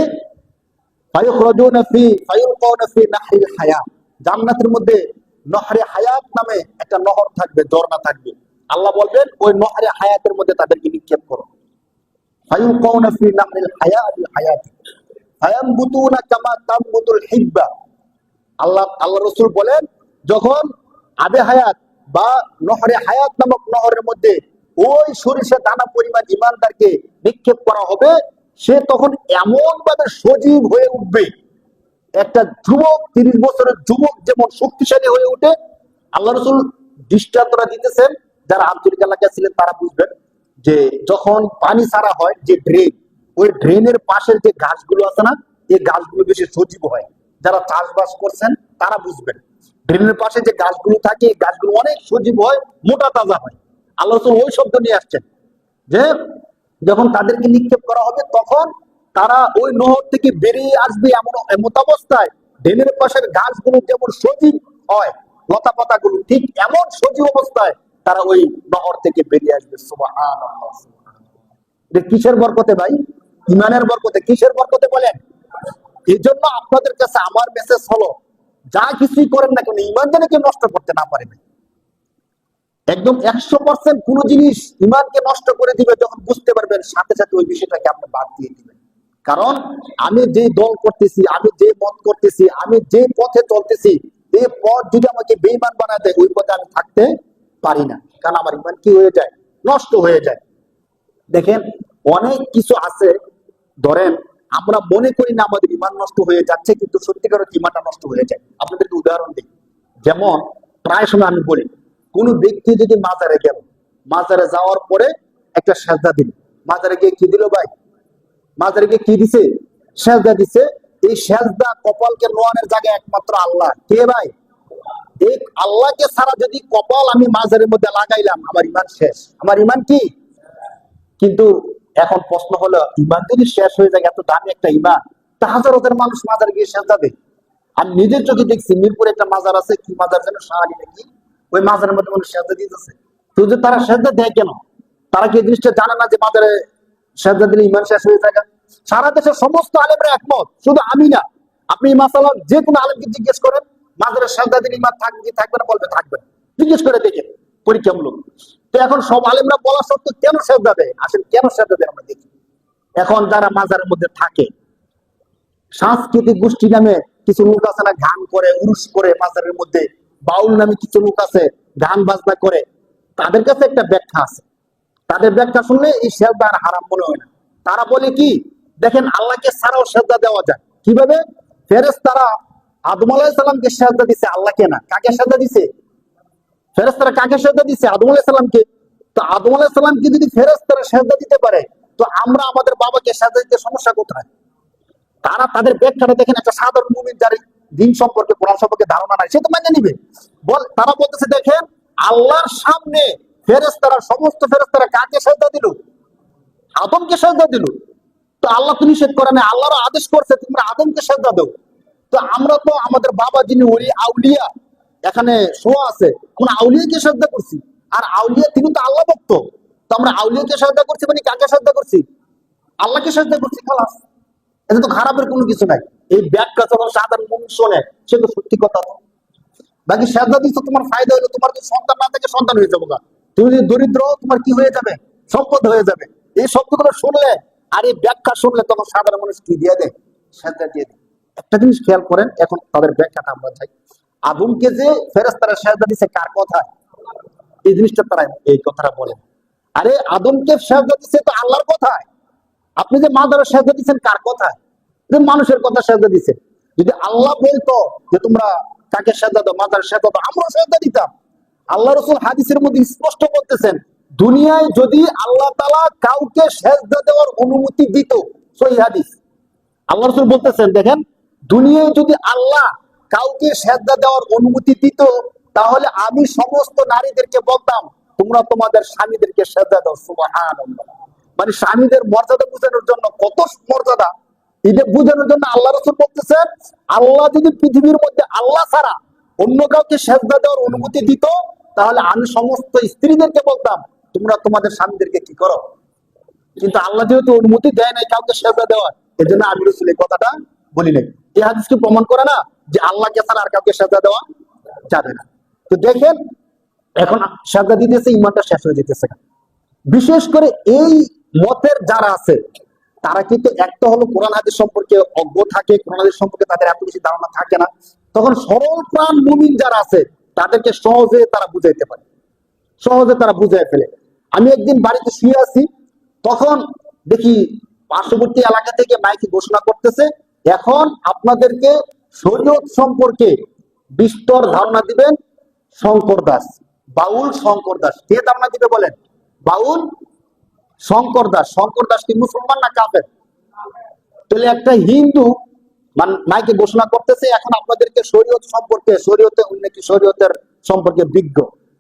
ফায়ুখরাজুনা ফি ফায়ুলকাউনা ফি নাহরিল হায়াত, জান্নাতের মধ্যে নহরে হায়াত নামে একটা নহর থাকবে, ঝর্ণা থাকবে। আল্লাহ বলবেন ওই নহরে হায়াতের মধ্যে তাদেরকে নিক্ষেপ করো। ফায়ুলকাউনা ফি নাহরিল হায়াত ফায়ামবুতুনা কামা তামবুতুল হিব্বা। আল্লাহ রাসূল বলেন, যখন আবে হায়াত বা নহরে হায়াত নামক নহরের মধ্যে ওই সরিষা দানা পরিমাণ ঈমানদারকে নিক্ষেপ করা হবে, সে তখন এমন ভাবে সজীব হয়ে উঠবে, একটা যুবক, 30 বছরের যুবক যেমন শক্তিশালী হয়ে উঠে। আল্লাহ রাসূল দৃষ্টান্তরা দিতেছেন, যারা আন্তরিক এলাকায় ছিলেন তারা বুঝবেন যে যখন পানি ছাড়া হয় যে ড্রেন, ওই ড্রেনের পাশের যে গাছগুলো আছে না, এই গাছগুলো বেশি সজীব হয়। যারা চাষবাস করছেন তারা বুঝবেন, ড্রেনের পাশে যে গাছগুলো থাকে এই গাছগুলো অনেক সজীব হয়, মোটা তাজা হয়। আল্লাহ রাসূল ওই শব্দ নিয়ে আসছেন যে যখন তাদেরকে নিক্ষেপ করা হবে, তখন তারা ওই নহর থেকে বেরিয়ে আসবে এমন অবস্থায়, ড্রেনের পাশের গাছগুলো যেমন সজীব হয়, লতা পাতা গুলো ঠিক এমন সজীব অবস্থায় তারা ওই নহর থেকে বেরিয়ে আসবে। সুবহানাল্লাহ। এটা কিসের বরকতে ভাই? ইমানের বরকতে। কিসের বরকতে বলেন? এই জন্য আপনাদের কাছে আমার মেসেজ হলো, যা কিছুই করেন না কেন, ইমান যেন কেউ নষ্ট করতে না পারে। একদম 100% কোন জিনিস ইমানকে নষ্ট করে দিবে যখন বুঝতে পারবেন, সাথে সাথে ওই বিষয়টাকে আপনি বাদ দিয়ে দিবেন। কারণ আমি যে দল করতেছি, আমি যে মত করতেছি, আমি যে পথে চলতেছি, এই পথ যদি আমাকে বেঈমান বানায় দেয়, ওই পথে আমি থাকতে পারি না, কারণ আমার ইমান কি হয়ে যায়, নষ্ট হয়ে যায়। দেখেন অনেক কিছু আছে, ধরেন আমরা মনে করি না আমাদের ইমান নষ্ট হয়ে যাচ্ছে, কিন্তু সত্যিকার ইমানটা নষ্ট হয়ে যায়। আপনাদেরকে উদাহরণ দিই, যেমন প্রায় সময় আমি বলি, কোন ব্যক্তি যদি মাজারে গেল, মাজারে যাওয়ার পরে একটা সেজদা দিল, মাজারে গিয়ে কি দিল ভাই, মাজারে গিয়ে কি দিছে, সেজদা দিছে। এই সেজদা কপালকে নোয়ানোর জায়গায় একমাত্র আল্লাহ। কে ভাই? এই আল্লাহকে ছাড়া যদি কপাল আমি মাজারের মধ্যে লাগাইলাম, আমার ইমান শেষ, আমার ইমান কি। কিন্তু এখন প্রশ্ন হলো, ইমান যদি শেষ হয়ে যায়, এত দামি একটা ইমান, তা হাজার হাজার মানুষ মাজারে গিয়ে সেজদা দেয়। আমি নিজের চোখে দেখছি, মিরপুরে একটা মাজার আছে, কি মাজার যেন, শাহালি নাকি, ওই মাজারের মধ্যে মানুষ সেজদা দিতেছে। তো যে তারা সেজদা দেয় কেন? তারা কি এই জিনিসটা জানে না যে মাজারে সেজদা দিলে ইমান শেষ হয়ে যায়? সারা দেশের সমস্ত আলেমরা একমত, শুধু আমি না। আপনি এই মাসালা যে কোনো আলেমকে জিজ্ঞেস করেন, মাজারে সেজদা দিলে ইমান থাকবে কি থাকবে না, বলবে থাকবে। জিজ্ঞেস করে দেখেন, পরীক্ষামূলক। তো এখন সব আলেমরা বলা সত্ত্বেও কেন সেজদা দেয়? আসলে কেন সেজদা দেয় আমরা দেখি। এখন যারা মাজারের মধ্যে থাকে, সাংস্কৃতিক গোষ্ঠী নামে কিছু লোক আছে না, গান করে, উরুস করে মাজারের মধ্যে, বাউল নামে কিছু লোক আছে, গান বাজনা করে। তাদের কাছে একটা ব্যাখ্যা আছে, তাদের ব্যাখ্যা শুনলে এই সেজদা আর হারাম মনে হয় না। তারা বলে কি, দেখেন আল্লাহকে ছাড়াও সেজদা দেওয়া যায়। কিভাবে? ফেরেশতারা আদম আলাইহিস সালামকে সেজদা দিছে, আল্লাহকে না। কাকে সেজদা দিছে? ফেরেশতারা কাকে সেজদা দিছে? আদম আলাইহিস সালামকে। তো আদম আলাইহিস সালামকে যদি ফেরেশতারা সেজদা দিতে পারে, তো আমরা আমাদের বাবাকে সেজদা দিতে সমস্যা কোথায়? তারা তাদের ব্যাখ্যাটা দেখেন, একটা সাধারণ মুমিন যার দিন সম্পর্কে, কোরআন সম্পর্কে ধারণা নাই, সে তো মেনে নিবে। তারা বলতেছে, দেখেন আল্লাহর সামনে ফেরেশতারা, সমস্ত ফেরেশতারা কাকে সেজদা দিল? আদমকে সেজদা দিল। তো আল্লাহ তো নিষেধ করে না, আল্লাহর আদেশ করছে তোমরা আদমকে সেজদা দাও। তো আমরা তো আমাদের বাবা যিনি ওলি আউলিয়া এখানে শোয়া আছে, আমরা আউলিয়াকে সেজদা করছি। আর আউলিয়া তিনি তো আল্লাহ ভক্ত। তো আমরা আউলিয়াকে সেজদা করছি, মানে কাকে সেজদা করছি? আল্লাহকে সেজদা করছি, খালাস। এটা তো খারাপের কোনো কিছু নাই। এই ব্যাখ্যা যখন সাধারণ মুমিন শোনে, সে তো সত্যি কথা। তো বাকি সেজদা দিচ্ছ, তোমার ফায়দা হলো, তোমার যদি সন্তান না থাকে সন্তান হয়ে যাবো। তুমি যদি দরিদ্র, তোমার কি হয়ে যাবে? সম্পদ হয়ে যাবে। এই শব্দগুলো শুনলে আর এই ব্যাখ্যা শুনলে, তখন সাধারণ মানুষ কি দিয়ে দেয়? সেজদা দিয়ে দেয়। একটা জিনিস খেয়াল করেন, এখন তাদের ব্যাখ্যাটা আমরা চাই। আদমকে যে ফেরেশতারা সেজদা দিছে, কার কথা? এই জিনিসটা তারা এই কথাটা বলেন। আরে আদমকে সেজদা দিছে তো আল্লাহর কথায়। আপনি যে মাজারে সেজদা দিচ্ছেন, কার কথায়? যে মানুষের কথা সেজদা দিচ্ছেন। যদি আল্লাহ বলতো যে তোমরা কাকে সেজদা দাও, মাজারে সেজদা দাও, আমরা সেজদা দিতাম। আল্লাহ রাসূল হাদিসের মধ্যে স্পষ্ট বলতেছেন, দুনিয়ায় যদি আল্লাহ তাআলা কাউকে সেজদা দেওয়ার অনুমতি দিত, সহিহ হাদিস, আল্লাহ রাসূল বলতেছেন, দেখেন দুনিয়ায় যদি আল্লাহ কাউকে সেজদা দেওয়ার অনুমতি দিত, তাহলে আমি সমস্ত নারীদেরকে বলতাম তোমরা তোমাদের স্বামীদেরকে সেজদা দাও। সুবহানাল্লাহ। মানে স্বামীদের মর্যাদা বোঝানোর জন্য, কত মর্যাদা, এটা বোঝানোর জন্য আল্লাহ রাসূল বলতেছেন, আল্লাহ যদি পৃথিবীর মধ্যে আল্লাহ ছাড়া অন্য কাউকে সেজদা দেওয়ার অনুমতি দিত, তাহলে আমি সমস্ত স্ত্রীদেরকে বলতাম তোমরা তোমাদের স্বামীদেরকে কি করো। কিন্তু আল্লাহ যেহেতু অনুমতি দেয় নাই কাউকে সেজদা দেওয়ার, এই জন্য আমি রাসূল এই কথাটা বলি নাই। এই হাদিস কি প্রমাণ করে না যে আল্লাহকে ছাড়া আর কাউকে সেজদা দেওয়া যাবে না? তো দেখেন এখন সেজদা দিতেছে, ইমানটা শেষ হয়ে যেতেছে। বিশেষ করে এই মতের যারা আছে, তারা কিন্তু একটা হলো কোরআন হাদিস সম্পর্কে অজ্ঞ থাকে, কোরআন হাদিস সম্পর্কে তাদের এত বেশি ধারণা থাকে না। তখন সরল প্রাণ মুমিন যারা আছে, তাদেরকে সহজে তারা বুঝাইতে পারে, সহজে তারা বুঝাই ফেলে। আমি একদিন বাড়িতে শুয়ে আছি, তখন দেখি পার্শ্ববর্তী এলাকা থেকে মাইকে ঘোষণা করতেছে, এখন আপনাদেরকে শরীয়ত সম্পর্কে বিস্তর ধারণা দিবেন শঙ্কর দাস, বাউল শঙ্কর দাস। কে ধারণা দিবে বলেন? বাউল শঙ্কর দাস। শঙ্কর দাস কি মুসলমান না কাফের? তাহলে একটা হিন্দু মাইকে ঘোষণা করতেছে, এখন আপনাদেরকে শরীয়ত সম্পর্কে, শরীয়তে উন্নতি, শরীয়তের সম্পর্কে বিজ্ঞ,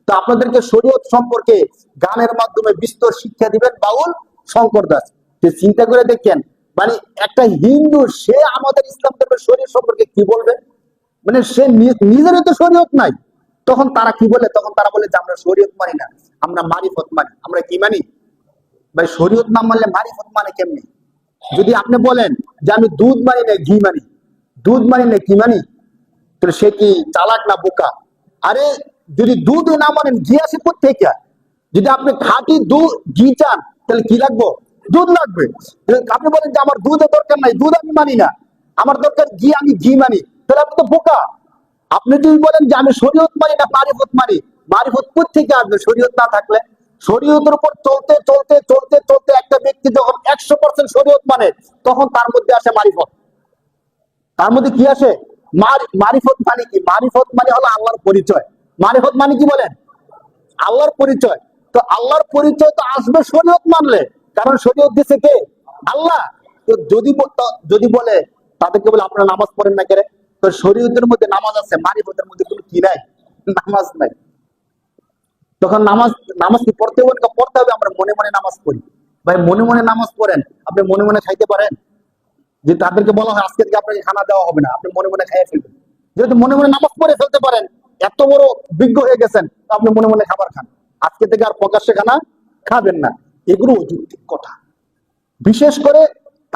তো আপনাদেরকে শরীয়ত সম্পর্কে গানের মাধ্যমে বিস্তর শিক্ষা দিবেন বাউল শঙ্কর দাস। চিন্তা করে দেখেন, মানে একটা হিন্দু, সে আমাদের ইসলাম ধর্মের শরীয়ত সম্পর্কে কি বলবে? মানে সে নিজেরই তো শরীয়ত নাই। তখন তারা কি বলে? তখন তারা বলে যে আমরা শরীয়ত মানি না, আমরা মারিফত মানি। আমরা কি মানি ভাই? শরীয়ত না মানলে মারিফত মানে কেমনি? যদি আপনি বলেন যে আমি দুধ মানি না, ঘি মানি, দুধ মানি না, কি মানি, তাহলে সে কি চালাক না বোকা? আরে যদি দুধ না মানেন, ঘি আসে কোত্থেকে? যদি আপনি খাঁটি দুধ ঘি চান, তাহলে কি লাগবে? দুধ লাগবে। আপনি বলেন যে আমার দুধের দরকার নাই, দুধ আমি মানি না, আমার দরকার ঘি, আমি ঘি মানি, তাহলে আপনি তো বোকা। আপনি যদি বলেন যে আমি শরীয়ত মানি না মারিফত মানি, মারিফত কোত্থেকে আসবে শরীয়ত না থাকলে? শরীয়তের উপর চলতে চলতে চলতে চলতে একটা ব্যক্তি যখন 100% শরীয়ত মানে, তখন তার মধ্যে আসে মারিফত। তার মধ্যে কি আসে? মারিফত মানে কি? মারিফত মানে হলো আল্লাহর পরিচয়। মারিফত মানে কি বলেন? আল্লাহর পরিচয়। তো আল্লাহর পরিচয় তো আসবে শরীয়ত মানলে, কারণ শরীয়ত দিছে কে? আল্লাহ। তো যদি বলে তাদেরকে বলে আপনারা নামাজ পড়েন না কেন, তো শরীয়তের মধ্যে নামাজ আছে, মারিফতের মধ্যে কোনো কি নাই? নামাজ নাই। তখন নামাজ নামাজ কি পড়তে হবে? পড়তে হবে। আমরা মনে মনে নামাজ পড়ি। ভাই মনে মনে নামাজ পড়েন, আপনি মনে মনে খাইতে পারেন? যে তাদেরকে বলা হয় আজকে থেকে আপনাকে খানা দেওয়া হবে না, আপনি মনে মনে খাইয়ে ফেলবেন। যেহেতু মনে মনে নামাজ পড়ে ফেলতে পারেন, এত বড় বিজ্ঞ হয়ে গেছেন, আপনি মনে মনে খাবার খান, আজকে থেকে আর প্রকাশ্যে খানা খাবেন না। এগুলো অযৌক্তিক কথা। বিশেষ করে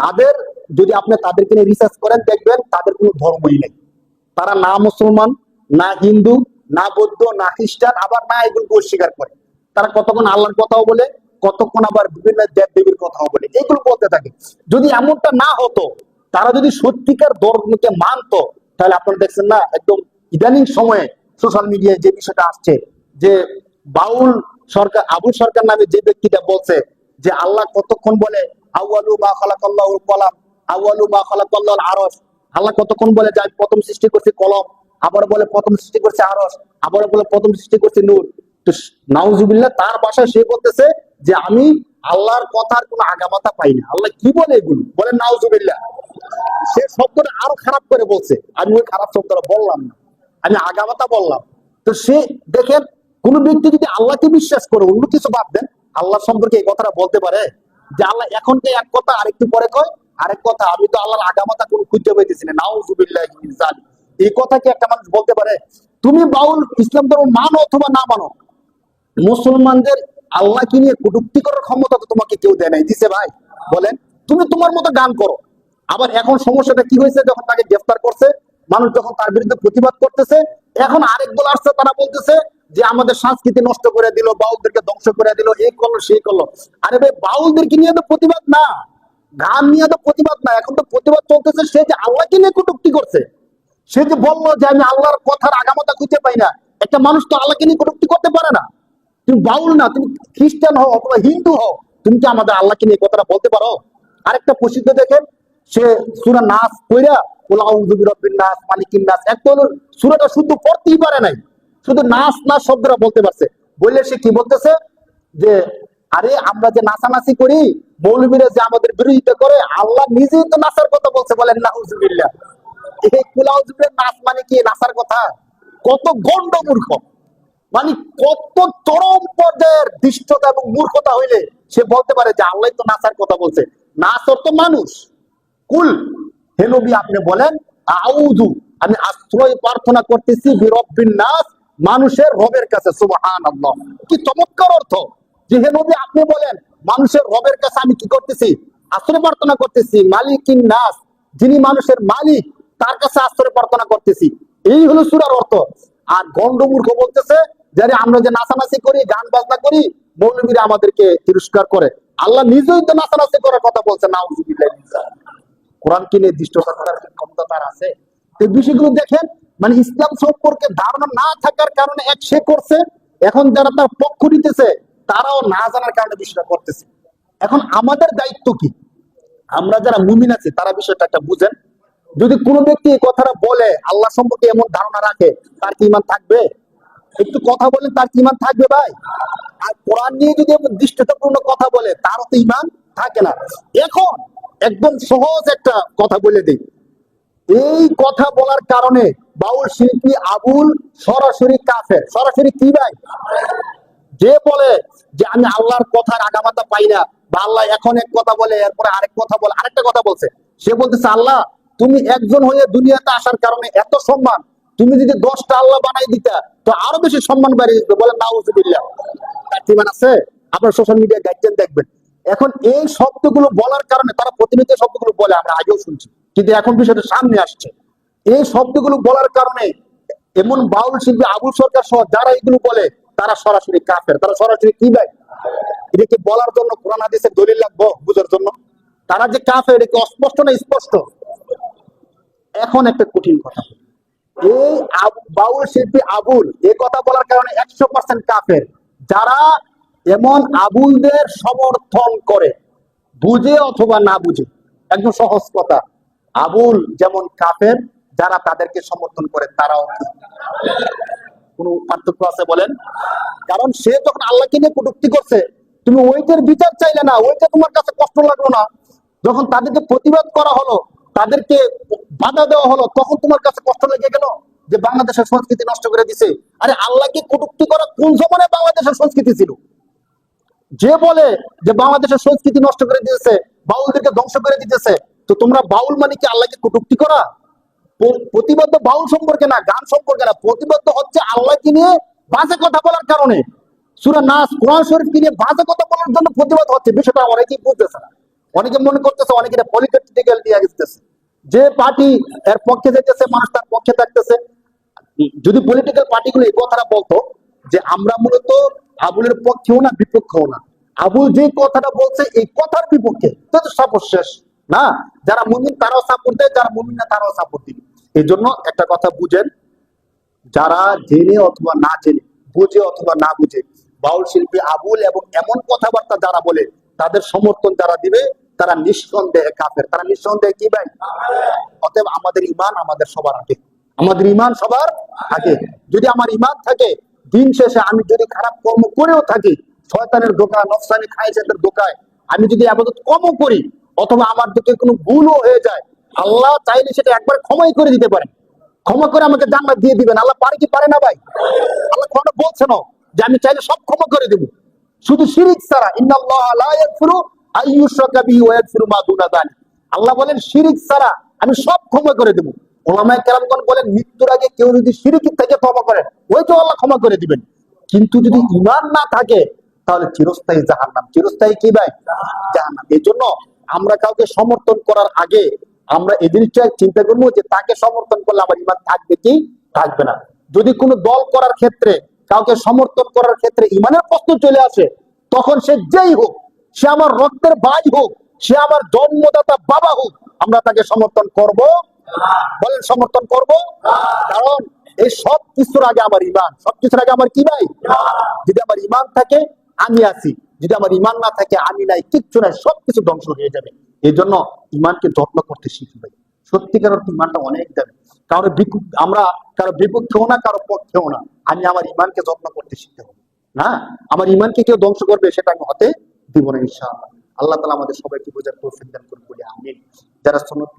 তাদের, যদি আপনি তাদেরকে নিয়ে রিসার্চ করেন, দেখবেন তাদের কোনো ধর্মই নেই। তারা না মুসলমান, না হিন্দু, না বৌদ্ধ, না খ্রিস্টান, আবার না এগুলো অস্বীকার করে। তারা কতক্ষণ আল্লাহর কথাও বলে, কতক্ষণ আবার বিভিন্ন দেব দেবীর কথাও বলে, এগুলো বলতে থাকে। যদি এমনটা না হতো, তারা যদি সত্যিকার ধর্মকে মানতো, তাহলে আপনারা দেখছেন না একদম ইদানিং সময়ে সোশ্যাল মিডিয়ায় যে বিষয়টা আসছে, যে বাউল সরকার, আবুল সরকার নামে যে ব্যক্তিটা বলছে যে আল্লাহ কতক্ষণ বলে আউয়ালু মা খালাকাল্লাহুল কলাম, আউয়ালু মা খালাকাল্লাহুল আরশ। আল্লাহ কতক্ষণ বলে যে আমি প্রথম সৃষ্টি করছি কলম, আবার বলে প্রথম সৃষ্টি করছে আরশ, আবার বলে প্রথম সৃষ্টি করছে নূর। তো নাউজুবিল্লাহ, তার ভাষায় সে বলতেছে যে আমি আল্লাহর কথার কোনো আগামাতা পাই না। আল্লাহ কি বলে এগুলো? বলেন নাউজুবিল্লাহ। সে শব্দটা আরো খারাপ করে বলছে, আমি ওই খারাপ শব্দটা বললাম না, আমি আগামাতা বললাম। তো সে, দেখেন, কোন ব্যক্তি যদি আল্লাহকে বিশ্বাস করে অন্য কিছু বাদ দেন, আল্লাহ সম্পর্কে এই কথাটা বলতে পারে যে আল্লাহ এখনকে এক কথা আরেকটু পরে কয় আরেক কথা, আমি তো আল্লাহর আগামাতা কোনো খুঁজে পাইতেছি না, নাউজুবিল্লাহ মিন যালিক। এই কথা কি একটা মানুষ বলতে পারে? তুমি বাউল ইসলাম ধর্ম মানো অথবা না মানো, মুসলমানদের আল্লাহকে নিয়ে কটূক্তি করার ক্ষমতা তো তোমাকে কেউ দেয় নাই, দিছে ভাই? বলেন। তুমি তোমার মতো গান করো। আবার এখন সমস্যাটা কি হয়েছে, যখন তাকে গ্রেফতার করছে, মানুষ যখন তার বিরুদ্ধে প্রতিবাদ করতেছে, এখন আরেক দল আসছে, তারা বলতেছে যে আমাদের সংস্কৃতি নষ্ট করে দিল, বাউলদেরকে ধ্বংস করে দিল, এই করলো সেই করলো। আরে ভাই, বাউলদেরকে নিয়ে তো প্রতিবাদ না, গান নিয়ে তো প্রতিবাদ না, এখন তো প্রতিবাদ চলতেছে সে যে আল্লাহকে নিয়ে কটূক্তি করছে। সে যে বললো যে আমি আল্লাহর কথার আগামাতা খুঁজে পাই না। একটা মানুষ তো আল্লাহকে নিয়ে কটূক্তি করতে পারে না। তুমি বাউল না, তুমি খ্রিস্টান হও অথবা হিন্দু হও, তুমি কি আমাদের আল্লাহকে নিয়ে কথাটা বলতে পারো? আরেকটা প্রসিদ্ধ দেখেন, সে সূরা নাস কইরা কুল আউযু বিরাব্বিন নাস মালিকিন নাস, একদম সূরাটা শুদ্ধ পড়তেই পারে নাই, শুধু নাস নাস শব্দটা বলতে পারছে। বললে সে কি বলতেছে যে আরে আমরা যে নাচানাচি করি, মৌলবীরা যে আমাদের বিরোধিতা করে, আল্লাহ নিজেই তো নাচার কথা বলছে। বলেন নাউজুবিল্লাহ। এই কুল আউযু বিরাব্বিন নাস মানে কি নাচার কথা? কত গন্ড মূর্খ, মানে কত চরম পর্যায়ের দৃষ্টতা এবং মূর্খতা হইলে সে বলতে পারে যে আল্লাহ তো নাসার কথা বলছে। নাসর তো মানুষ। কুল, হে নবী আপনি বলেন আউযু, আমি আশ্রয় প্রার্থনা করতেছি বিরব্বিন নাস, মানুষের রবের কাছে। সুবহানাল্লাহ, কি চমৎকার অর্থ! যে হে নবী আপনি বলেন মানুষের রবের কাছে আমি কি করতেছি? আশ্রয় প্রার্থনা করতেছি। মালিকিন নাস, যিনি মানুষের মালিক, তার কাছে আশ্রয় প্রার্থনা করতেছি। এই হলো সূরার অর্থ। আর গন্ডমূর্খ বলতেছে যে আমরা যে নাচানাচি করি, গান বাজনা করি, মৌলবীরা আমাদেরকে তিরস্কার করে। আল্লাহ নিজেই তো নাচানাচি করার কথা বলছে। নাউজুবিল্লাহ। কোরআনকে নিয়ে দৃষ্টতা করার ক্ষমতা তার আছে? এই বিষয়গুলো দেখেন, মানে ইসলাম সম্পর্কে ধারণা না থাকার কারণে এক সে করছে, এখন যারা তার পক্ষ নিতেছে তারাও না জানার কারণে বিষয়টা করতেছে। এখন আমাদের দায়িত্ব কি? আমরা যারা মুমিন আছি তারা বিষয়টা একটা বুঝেন। যদি কোনো ব্যক্তি এই কথাটা বলে, আল্লাহ সম্পর্কে এমন ধারণা রাখে, তার কি ইমান থাকবে? একটু কথা বলেন, তার কি ইমান থাকবে ভাই? আর কোরআন নিয়ে যদি এমন দৃষ্টান্তপূর্ণ কথা বলে, তারও তো ইমান থাকে না। এখন একদম সহজ একটা কথা বলে দিই। এই কথা বলার কারণে বাউল শিল্পী আবুল সরাসরি কাফের। সরাসরি কি ভাই? যে বলে যে আমি আল্লাহর কথার আগামাতা পাই না, বা আল্লাহ এখন এক কথা বলে এরপরে আরেক কথা বলে, আরেকটা কথা বলছে। সে বলতেছে আল্লাহ তুমি একজন হয়ে দুনিয়াতে আসার কারণে এত সম্মান, তুমি যদি 10টা আল্লাহ বানাই দিতা তো আরো বেশি সম্মান বাড়িয়ে দিত। বলেন নাউজুবিল্লাহ। তার কি মান আছে? আপনার সোশ্যাল মিডিয়ায় গাইডেন দেখবেন। এখন এই শব্দগুলো বলার কারণে তারা প্রতিনিয়ত শব্দগুলো বলে, আমরা আগেও শুনছি, কিন্তু এখন বিষয়টা সামনে আসছে। এই শব্দগুলো বলার কারণে এমন বাউল শিল্পী আবুল সরকার সহ যারা এগুলো বলে, তারা সরাসরি কাফের। তারা সরাসরি কি ভাই? এটা কি বলার জন্য কোরআন হাদিসের দলিল লাগবে বুঝার জন্য? তারা যে কাফের, এটা কি অস্পষ্ট না স্পষ্ট? এখন একটা কঠিন কথা, এই বাউল শিল্পী আবুল এই কথা বলার কারণে 100% কাফের। যারা এমন আবুলদের সমর্থন করে, বুঝে অথবা না বুঝে, একদম সহজ কথা, আবুল যেমন কাফের, যারা তাদেরকে সমর্থন করে তারাও কি? কোন পার্থক্য আছে বলেন? কারণ সে যখন আল্লাহকে নিয়ে কটূক্তি করছে, তুমি ওইটার বিচার চাইলে না, ওইটা তোমার কাছে কষ্ট লাগলো না। যখন তাদেরকে প্রতিবাদ করা হলো, তাদেরকে বাধা দেওয়া হলো, তখন তোমার কাছে কষ্ট লেগে গেল যে বাংলাদেশের সংস্কৃতি নষ্ট করে দিছে। আরে আল্লাহকে কটূক্তি করা কোন জমানায় বাংলাদেশের সংস্কৃতি ছিল? যে বলে যে বাংলাদেশের সংস্কৃতি নষ্ট করে দিয়েছে, বাউলদেরকে ধ্বংস করে দিতেছে, তো তোমরা বাউল মানে কি আল্লাহকে কটূক্তি করা? প্রতিবদ্ধ বাউল সম্পর্কে না, গান সম্পর্কে না, প্রতিবদ্ধ হচ্ছে আল্লাহকে নিয়ে বাজে কথা বলার কারণে। সূরা নাস, কোরআন শরীফকে নিয়ে বাজে কথা বলার জন্য প্রতিবাদ হচ্ছে। বিষয়টা অনেকেই বুঝতেছে না, অনেকে মনে করতেছে, অনেকে পলিটিক্যাল দিয়ে গেছে। যে পার্টি এর পক্ষে যেতেছে, মানুষ তার পক্ষে থাকতেছে। যদি পলিটিক্যাল পার্টিগুলো এই কথাটা বলতো যে আমরা মূলত আবুলের পক্ষেও না বিপক্ষেও না, আবুল যে কথাটা বলছে এই কথার বিপক্ষে, তো সাপোর্ট শেষ না। যারা মুমিন তারাও সাপোর্ট দেয়, যারা মুমিন না তারাও সাপোর্ট দিবে। এই জন্য একটা কথা বুঝেন, যারা জেনে অথবা না জেনে, বুঝে অথবা না বুঝে বাউল শিল্পী আবুল এবং এমন কথাবার্তা যারা বলে, তাদের সমর্থন যারা দিবে তারা নিঃসন্দেহে কাফের, তারা নিঃসন্দেহে কি ভাই? অতএব আমাদের ইমান আমাদের সবার আগে, আমাদের ইমান সবার আগে। যদি আমার ইমান থাকে, দিন শেষে আমি যদি খারাপ কর্ম করেও থাকি, শয়তানের ধোঁকা, নফসানি খায়েশের ধোঁকায় আমি যদি আবাদত কমও করি, অথবা আমার দিকে কোনো ভুলও হয়ে যায়, আল্লাহ চাইলে সেটা একবার ক্ষমাই করে দিতে পারেন, ক্ষমা করে আমাকে জান্নাত দিয়ে দিবেন। আল্লাহ পারে কি পারে না ভাই? আল্লাহ কোন বলছে না যে আমি চাইলে সব ক্ষমা করে দেব, শুধু শিরিক ছাড়া। ইন্নাল্লাহা লা ইয়াগফিরু আইয়ুশরাকা বিহি ওয়া ইয়াগফিরু মা দুনা যালিক। আল্লাহ বলেন শিরিক ছাড়া আমি সব ক্ষমা করে দেব। ওলামায়ে কেরামগণ বলেন মৃত্যুর আগে কেউ যদি শিরিক থেকে তওবা করেন, ওইটাও আল্লাহ ক্ষমা করে দিবেন। কিন্তু যদি ঈমান না থাকে, তাহলে চিরস্থায়ী জাহান্নাম। চিরস্থায়ী কি ভাই? জাহান্নাম। এই জন্য আমরা কাউকে সমর্থন করার আগে আমরা এই জিনিসটা চিন্তা করবো যে তাকে সমর্থন করলে আমার ইমান থাকবে কি থাকবে না। যদি কোনো দল করার ক্ষেত্রে, কাউকে সমর্থন করার ক্ষেত্রে ইমানের প্রশ্ন চলে আসে, তখন সে যেই হোক, সে আমার রক্তের ভাই হোক, সে আমার জন্মদাতা বাবা হোক, আমরা তাকে সমর্থন করব। বলেন সমর্থন করব। কারণ এই সব কিছুর আগে আমার ইমান, সব কিছুর আগে আমার কি ভাই? যদি আমার ইমান থাকে আমি আছি, যদি আমার ইমান না থাকে আমি নাই, কিচ্ছু নাই, সবকিছু ধ্বংস হয়ে যাবে। এই জন্য ইমানকে যত্ন করতে শিখি ভাই। সত্যিকার অর্থে ইমানটা অনেক দামি। আমরা কারো বিপক্ষেও না, কারো পক্ষেও না। আমি আমার ইমানকে যত্ন করতে শিখতে হবে না। আমার ইমানকে কেউ ধ্বংস করবে সেটা আমি হতে দিব না ইনশাআল্লাহ। আল্লাহ তাআলা আমাদের সবাইকে বোঝার তৌফিক দান করুন বলে আমিন। যারা সুন্নাত